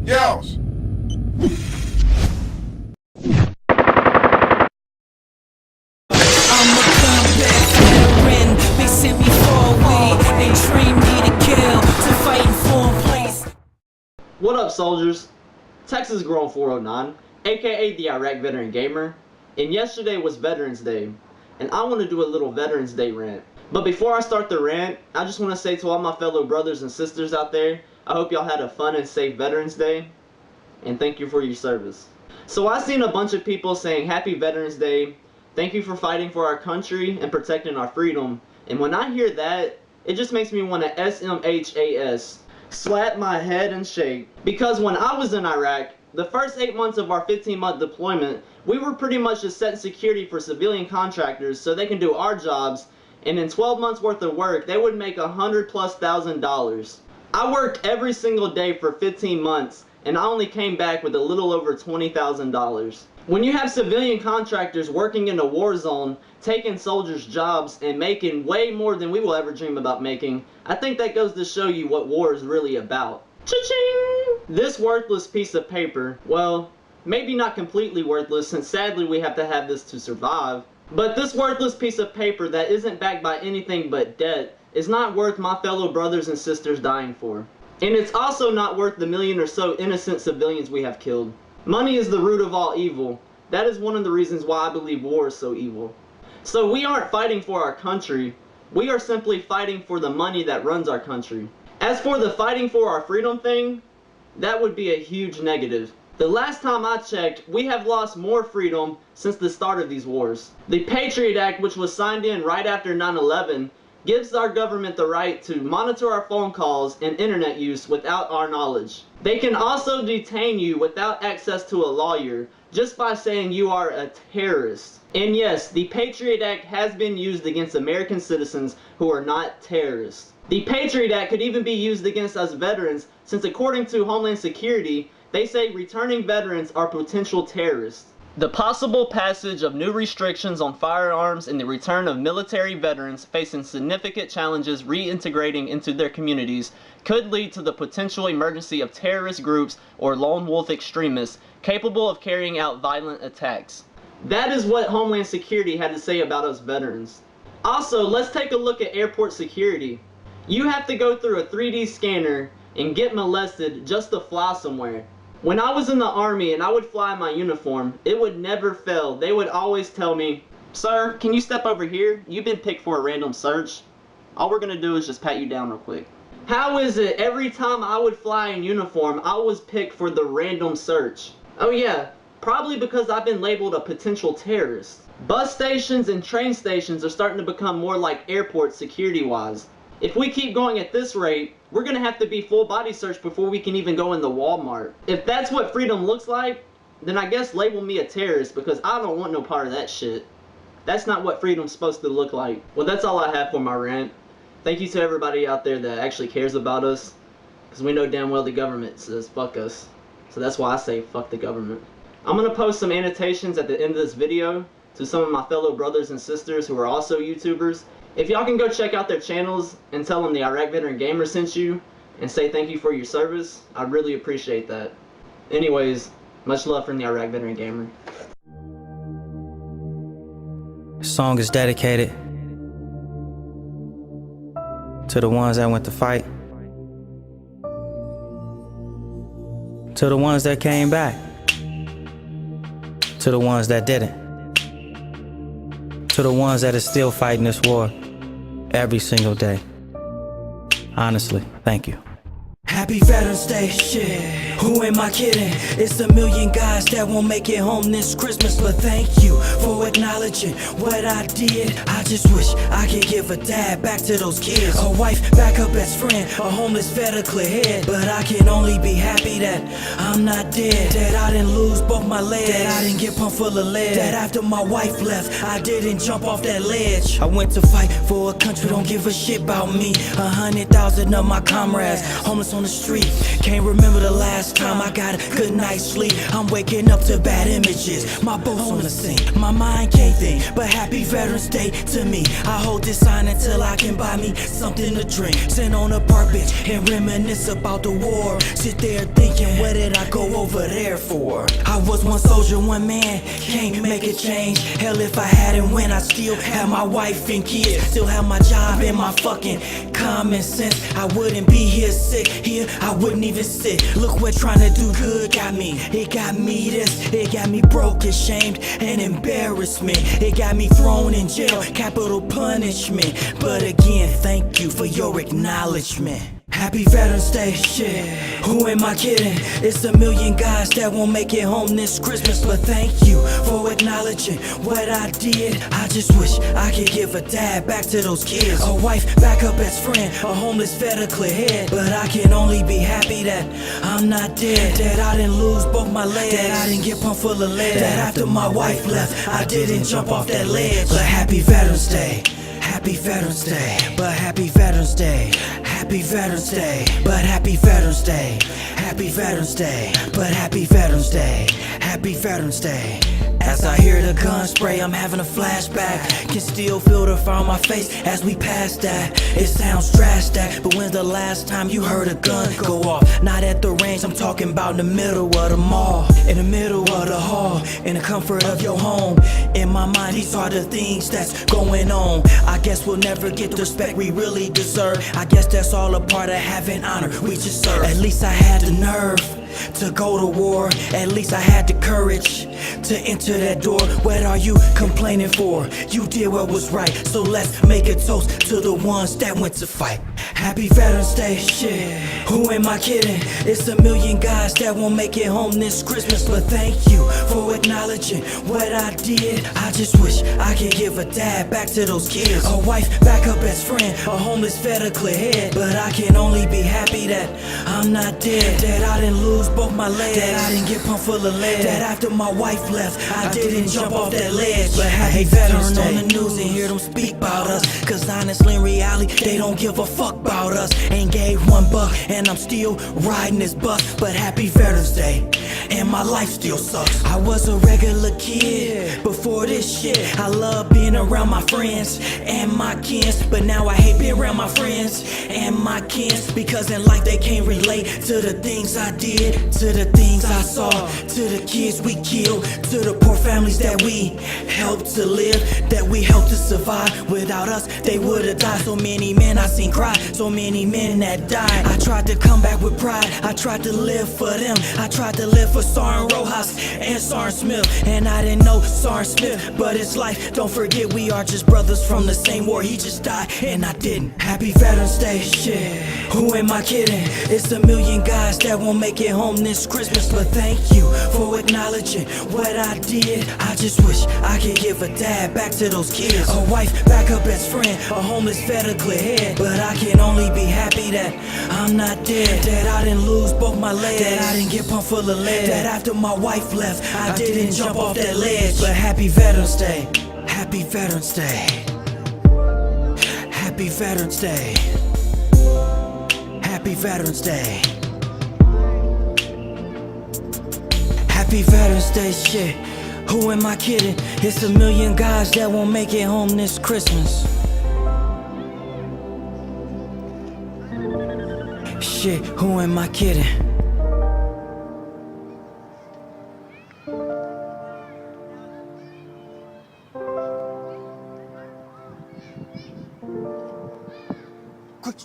Yells! What up, soldiers? Texas Girl 409, aka the Iraq Veteran Gamer, and yesterday was Veterans Day, and I want to do a little Veterans Day rant. But before I start the rant, I just want to say to all my fellow brothers and sisters out there, I hope y'all had a fun and safe Veterans Day, and thank you for your service. So I seen a bunch of people saying Happy Veterans Day, thank you for fighting for our country and protecting our freedom, and when I hear that, it just makes me want to SMHAS. Slap my head and shake. Because when I was in Iraq, the first 8 months of our 15-month deployment, we were pretty much just setting security for civilian contractors so they can do our jobs, and in 12 months worth of work, they would make $100,000+. I worked every single day for 15 months, and I only came back with a little over $20,000. When you have civilian contractors working in a war zone, taking soldiers' jobs, and making way more than we will ever dream about making, I think that goes to show you what war is really about. Cha-ching! This worthless piece of paper, well, maybe not completely worthless since sadly we have to have this to survive, but this worthless piece of paper that isn't backed by anything but debt is not worth my fellow brothers and sisters dying for. And it's also not worth the million or so innocent civilians we have killed. Money is the root of all evil. That is one of the reasons why I believe war is so evil. So we aren't fighting for our country, we are simply fighting for the money that runs our country. As for the fighting for our freedom thing, that would be a huge negative. The last time I checked, we have lost more freedom since the start of these wars. The Patriot Act, which was signed in right after 9/11, gives our government the right to monitor our phone calls and internet use without our knowledge. They can also detain you without access to a lawyer just by saying you are a terrorist. And yes, the Patriot Act has been used against American citizens who are not terrorists. The Patriot Act could even be used against us veterans since according to Homeland Security, they say returning veterans are potential terrorists. The possible passage of new restrictions on firearms and the return of military veterans facing significant challenges reintegrating into their communities could lead to the potential emergency of terrorist groups or lone wolf extremists capable of carrying out violent attacks. That is what Homeland Security had to say about us veterans. Also, let's take a look at airport security. You have to go through a 3D scanner and get molested just to fly somewhere. When I was in the Army and I would fly in my uniform, it would never fail. They would always tell me, "Sir, can you step over here? You've been picked for a random search. All we're gonna do is just pat you down real quick." How is it every time I would fly in uniform, I was picked for the random search? Oh yeah, probably because I've been labeled a potential terrorist. Bus stations and train stations are starting to become more like airports security-wise. If we keep going at this rate, we're gonna have to be full body searched before we can even go in the Walmart. If that's what freedom looks like, then I guess label me a terrorist because I don't want no part of that shit. That's not what freedom's supposed to look like. Well, that's all I have for my rant. Thank you to everybody out there that actually cares about us, because we know damn well the government says fuck us. So that's why I say fuck the government. I'm gonna post some annotations at the end of this video to some of my fellow brothers and sisters who are also YouTubers. If y'all can go check out their channels and tell them the Iraq Veteran Gamer sent you and say thank you for your service, I'd really appreciate that. Anyways, much love from the Iraq Veteran Gamer. This song is dedicated to the ones that went to fight, to the ones that came back, to the ones that didn't, to the ones that are still fighting this war every single day. Honestly, thank you. Happy Veterans Day, shit, who am I kidding? It's a million guys that won't make it home this Christmas, but thank you for acknowledging what I did. I just wish I could give a dad back to those kids, a wife back, her best friend, a homeless vet, a clear head. But I can only be happy that I'm not dead, that I didn't lose both my legs, that I didn't get pumped full of lead, that after my wife left, I didn't jump off that ledge. I went to fight for a country, don't give a shit about me. 100,000 of my comrades, homeless on the street. Can't remember the last time I got a good night's sleep. I'm waking up to bad images, my boat's on the sink. My mind can't think, but happy Veterans Day to me. I hold this sign until I can buy me something to drink. Sit on a park bench and reminisce about the war. Sit there thinking, what did I go over there for? I was one soldier, one man, can't make a change. Hell, if I hadn't win, I still have my wife and kids, still have my job and my fucking common sense. I wouldn't be here sick, here I wouldn't even sit. Look what trying to do good got me. It got me this, it got me broke, ashamed, and embarrassment. It got me thrown in jail, capital punishment. But again, thank you for your acknowledgement. Happy Veterans Day, shit, who am I kidding? It's a million guys that won't make it home this Christmas. But thank you for acknowledging what I did. I just wish I could give a dad back to those kids, a wife back up as friend, a homeless vet a clear head. But I can only be happy that I'm not dead, that I didn't lose both my legs, that I didn't get pumped full of lead, that after my wife left I didn't jump off that ledge. But happy Veterans Day, happy Veterans Day, but happy Veterans Day, happy Veterans Day, but happy Veterans Day, happy Veterans Day, but happy Veterans Day, happy Veterans Day. As I hear the gun spray, I'm having a flashback. Can still feel the fire on my face as we pass that. It sounds drastic, but when's the last time you heard a gun go off? Not at the range, I'm talking about in the middle of the mall, in the middle of the hall, in the comfort of your home. In my mind, these are the things that's going on. I guess we'll never get the respect we really deserve. I guess that's all a part of having honor we just serve. At least I had the nerve to go to war. At least I had the courage to enter that door. What are you complaining for? You did what was right, so let's make a toast to the ones that went to fight. Happy Veterans Day, shit, who am I kidding? It's a million guys that won't make it home this Christmas. But thank you for acknowledging what I did. I just wish I could give a dad back to those kids, a wife back up as friend, a homeless vet a clear head. But I can only be happy that I'm not dead, that I didn't lose both my legs, that I didn't get pumped full of lead, that after my wife left I didn't jump off that ledge. But happy Veterans Day. Turn on the news and hear them speak about us, cause honestly in reality they don't give a fuck about us. Ain't gave $1 and I'm still riding this bus. But happy Veterans Day, and my life still sucks. I was a regular kid before this shit. I love being around my friends and my kids, but now I hate being around my friends and my kids, because in life they can't relate to the things I did, to the things I saw, to the kids we killed, to the poor families that we helped to live, that we helped to survive. Without us they would've died. So many men I seen cry, so many men that died. I tried to come back with pride, I tried to live for them, I tried to live for Sergeant Rojas and Sergeant Smith. And I didn't know Sergeant Smith, but it's life. Don't forget we are just brothers from the same war. He just died and I didn't. Happy Veterans Day, shit, who am I kidding? It's a million guys that won't make it home this Christmas. But thank you for acknowledging what I did. I just wish I could give a dad back to those kids, a wife back up as friend, a homeless vet a clear head. But I can only be happy that I'm not dead, that I didn't lose both my legs, that I didn't get pumped full of lead, that after my wife left I didn't jump off that ledge. But happy Veterans Day, happy Veterans Day, happy Veterans Day, happy Veterans Day, happy Veterans Day, shit, who am I kidding? It's a million guys that won't make it home this Christmas. Shit, who am I kidding? Quick.